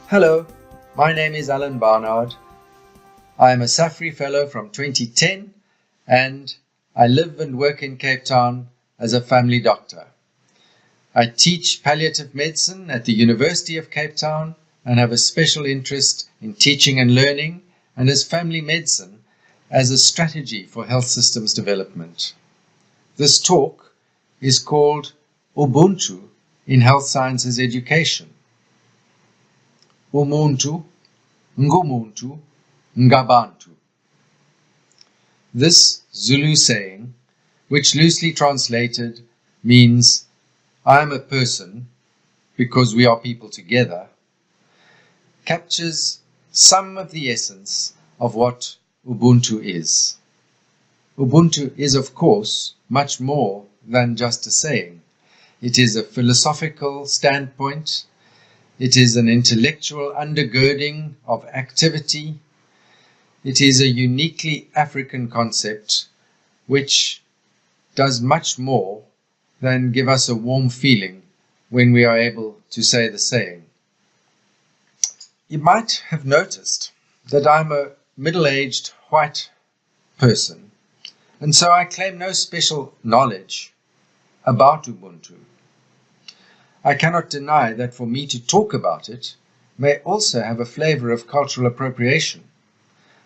Hello, my name is Alan Barnard. I am a Safri Fellow from 2010 and I live and work in Cape Town as a family doctor. I teach palliative medicine at the University of Cape Town and have a special interest in teaching and learning and as family medicine as a strategy for health systems development. This talk is called Ubuntu in Health Sciences Education. Ubuntu, Ngumuntu, Ngabantu. This Zulu saying, which loosely translated means I am a person because we are people together, captures some of the essence of what Ubuntu is. Ubuntu is, of course, much more than just a saying. It is a philosophical standpoint. It is an intellectual undergirding of activity. It is a uniquely African concept which does much more than give us a warm feeling when we are able to say the saying. You might have noticed that I'm a middle-aged white person, and so I claim no special knowledge about Ubuntu. I cannot deny that for me to talk about it may also have a flavor of cultural appropriation.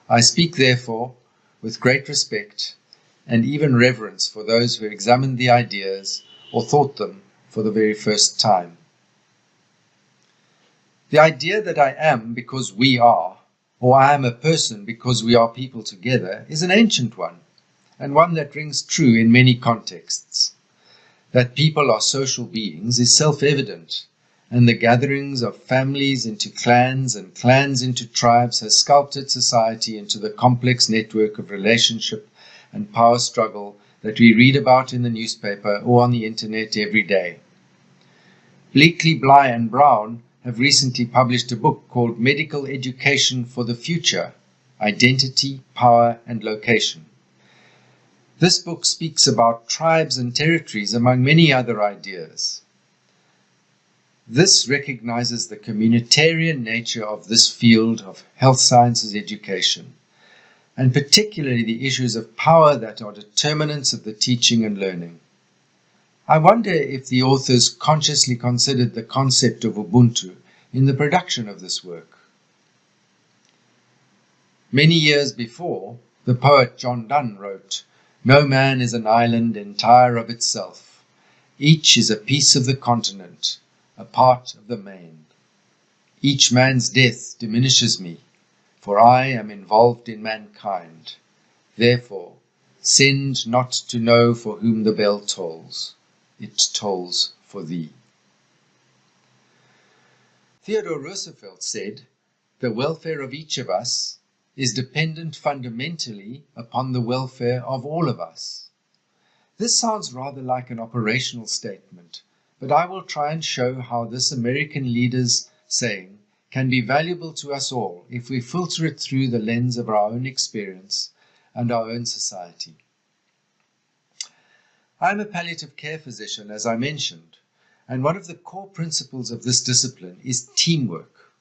I speak, therefore, with great respect and even reverence for those who examined the ideas or thought them for the very first time. The idea that I am because we are, or I am a person because we are people together, is an ancient one, and one that rings true in many contexts. That people are social beings is self-evident, and the gatherings of families into clans and clans into tribes has sculpted society into the complex network of relationship and power struggle that we read about in the newspaper or on the internet every day. Bleakley, Bly and Brown have recently published a book called Medical Education for the Future: Identity, Power and Location. This book speaks about tribes and territories among many other ideas. This recognizes the communitarian nature of this field of health sciences education, and particularly the issues of power that are determinants of the teaching and learning. I wonder if the authors consciously considered the concept of Ubuntu in the production of this work. Many years before, the poet John Donne wrote, "No man is an island entire of itself. Each is a piece of the continent, a part of the main. Each man's death diminishes me, for I am involved in mankind. Therefore, send not to know for whom the bell tolls. It tolls for thee." Theodore Roosevelt said, "The welfare of each of us is dependent fundamentally upon the welfare of all of us." This sounds rather like an operational statement, but I will try and show how this American leader's saying can be valuable to us all if we filter it through the lens of our own experience and our own society. I am a palliative care physician, as I mentioned, and one of the core principles of this discipline is teamwork.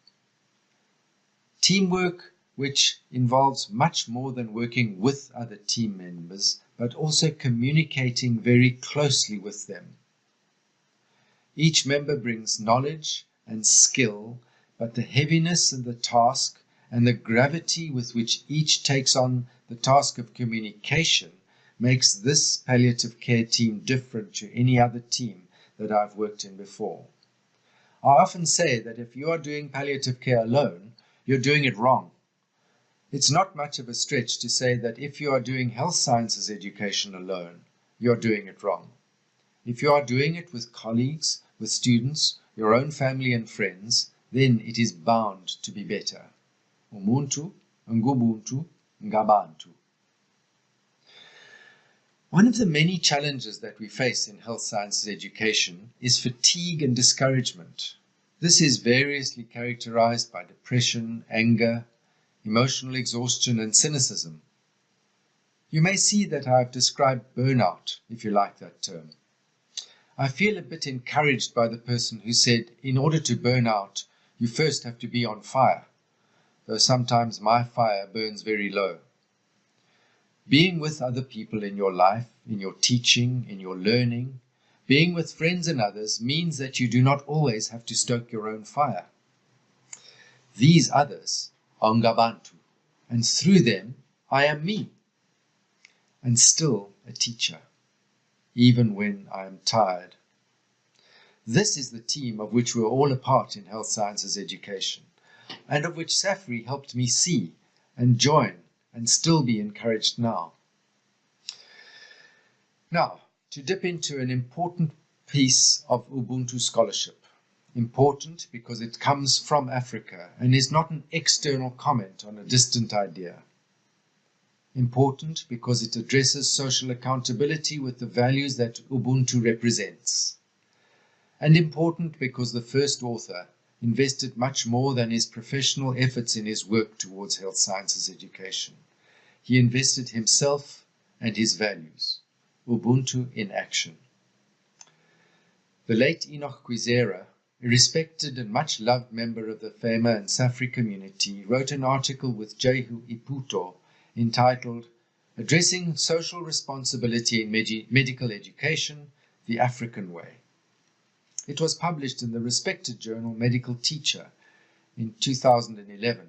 Teamwork which involves much more than working with other team members, but also communicating very closely with them. Each member brings knowledge and skill, but the heaviness of the task and the gravity with which each takes on the task of communication makes this palliative care team different to any other team that I've worked in before. I often say that if you are doing palliative care alone, you're doing it wrong. It's not much of a stretch to say that if you are doing health sciences education alone, you're doing it wrong. If you are doing it with colleagues, with students, your own family and friends, then it is bound to be better. Umuntu, Ngubuntu, Ngabantu. One of the many challenges that we face in health sciences education is fatigue and discouragement. This is variously characterized by depression, anger, emotional exhaustion and cynicism. You may see that I have described burnout, if you like that term. I feel a bit encouraged by the person who said, in order to burn out, you first have to be on fire, though sometimes my fire burns very low. Being with other people in your life, in your teaching, in your learning, being with friends and others means that you do not always have to stoke your own fire. These others are Ngabantu, and through them I am me, and still a teacher, even when I am tired. This is the team of which we are all a part in health sciences education, and of which Safri helped me see and join and still be encouraged now. Now, to dip into an important piece of Ubuntu scholarship. Important because it comes from Africa and is not an external comment on a distant idea. Important because it addresses social accountability with the values that Ubuntu represents. And important because the first author invested much more than his professional efforts in his work towards health sciences education. He invested himself and his values. Ubuntu in action. The late Enoch Kwizera, a respected and much loved member of the FEMA and Safri community, wrote an article with Jehu Iputo entitled Addressing Social Responsibility in Medical Education, the African Way. It was published in the respected journal Medical Teacher in 2011.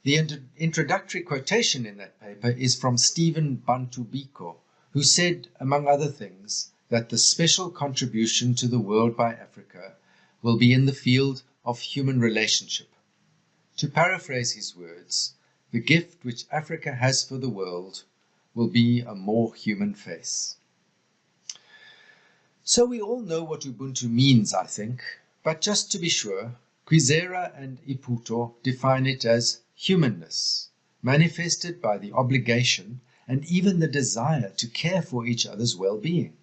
The introductory quotation in that paper is from Stephen Bantu Biko, who said, among other things, that the special contribution to the world by Africa will be in the field of human relationship. To paraphrase his words, the gift which Africa has for the world will be a more human face. So we all know what Ubuntu means, I think, but just to be sure, Kwizera and Iputo define it as humanness, manifested by the obligation and even the desire to care for each other's well-being.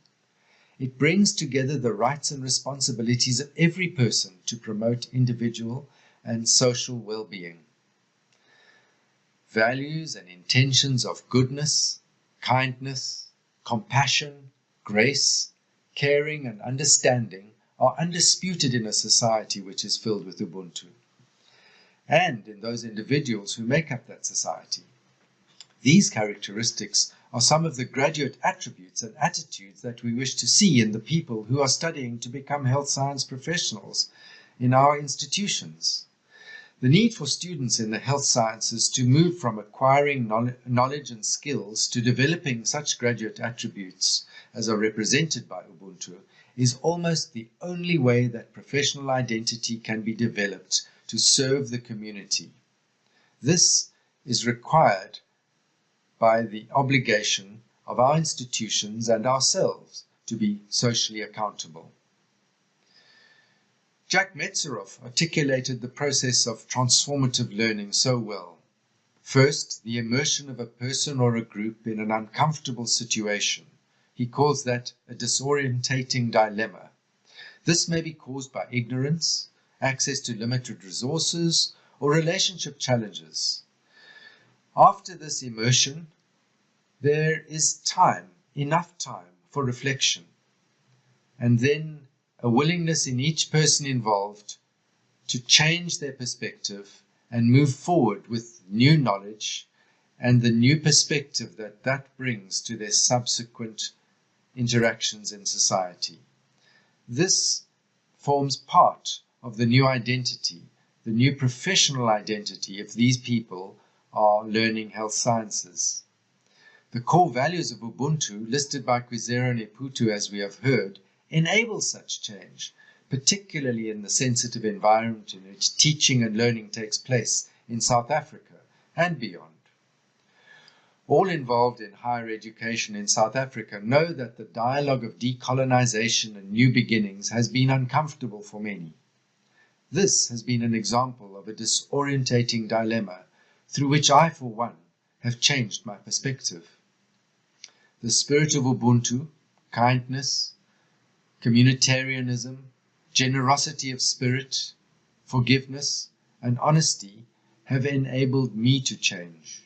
It brings together the rights and responsibilities of every person to promote individual and social well-being. Values and intentions of goodness, kindness, compassion, grace, caring and understanding are undisputed in a society which is filled with Ubuntu, and in those individuals who make up that society. These characteristics are some of the graduate attributes and attitudes that we wish to see in the people who are studying to become health science professionals in our institutions. The need for students in the health sciences to move from acquiring knowledge and skills to developing such graduate attributes as are represented by Ubuntu is almost the only way that professional identity can be developed to serve the community. This is required by the obligation of our institutions and ourselves to be socially accountable. Jack Metzeroff articulated the process of transformative learning so well. First, the immersion of a person or a group in an uncomfortable situation. He calls that a disorientating dilemma. This may be caused by ignorance, access to limited resources, or relationship challenges. After this immersion, there is time, enough time for reflection, and then a willingness in each person involved to change their perspective and move forward with new knowledge and the new perspective that that brings to their subsequent interactions in society. This forms part of the new identity, the new professional identity of these people are learning health sciences. The core values of Ubuntu, listed by Kwizera and Iputo as we have heard, enable such change, particularly in the sensitive environment in which teaching and learning takes place in South Africa and beyond. All involved in higher education in South Africa know that the dialogue of decolonization and new beginnings has been uncomfortable for many. This has been an example of a disorientating dilemma through which I, for one, have changed my perspective. The spirit of Ubuntu, kindness, communitarianism, generosity of spirit, forgiveness, and honesty have enabled me to change.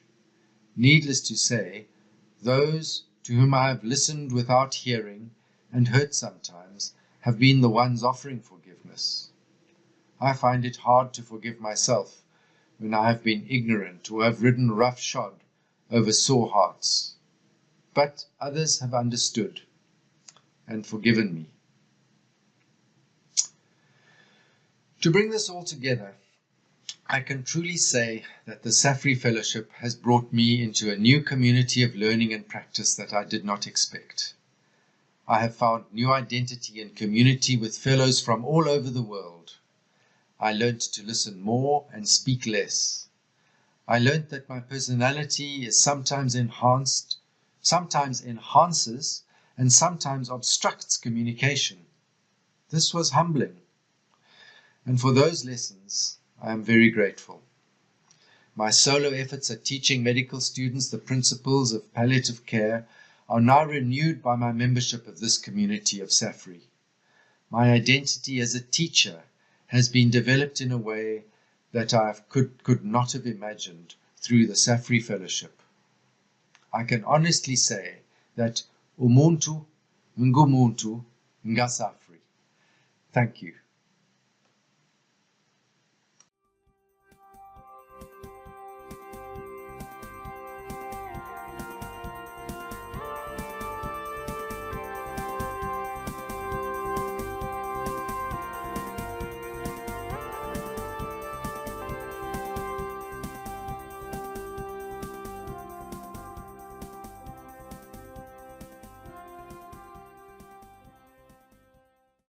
Needless to say, those to whom I have listened without hearing and hurt sometimes have been the ones offering forgiveness. I find it hard to forgive myself when I have been ignorant or have ridden roughshod over sore hearts. But others have understood and forgiven me. To bring this all together, I can truly say that the Safri Fellowship has brought me into a new community of learning and practice that I did not expect. I have found new identity and community with fellows from all over the world. I learned to listen more and speak less. I learned that my personality is sometimes enhances, and sometimes obstructs communication. This was humbling. And for those lessons, I am very grateful. My solo efforts at teaching medical students the principles of palliative care are now renewed by my membership of this community of Safri. My identity as a teacher has been developed in a way that I could not have imagined through the Safri Fellowship. I can honestly say that Ubuntu, Ngumuntu, Nga Safri. Thank you.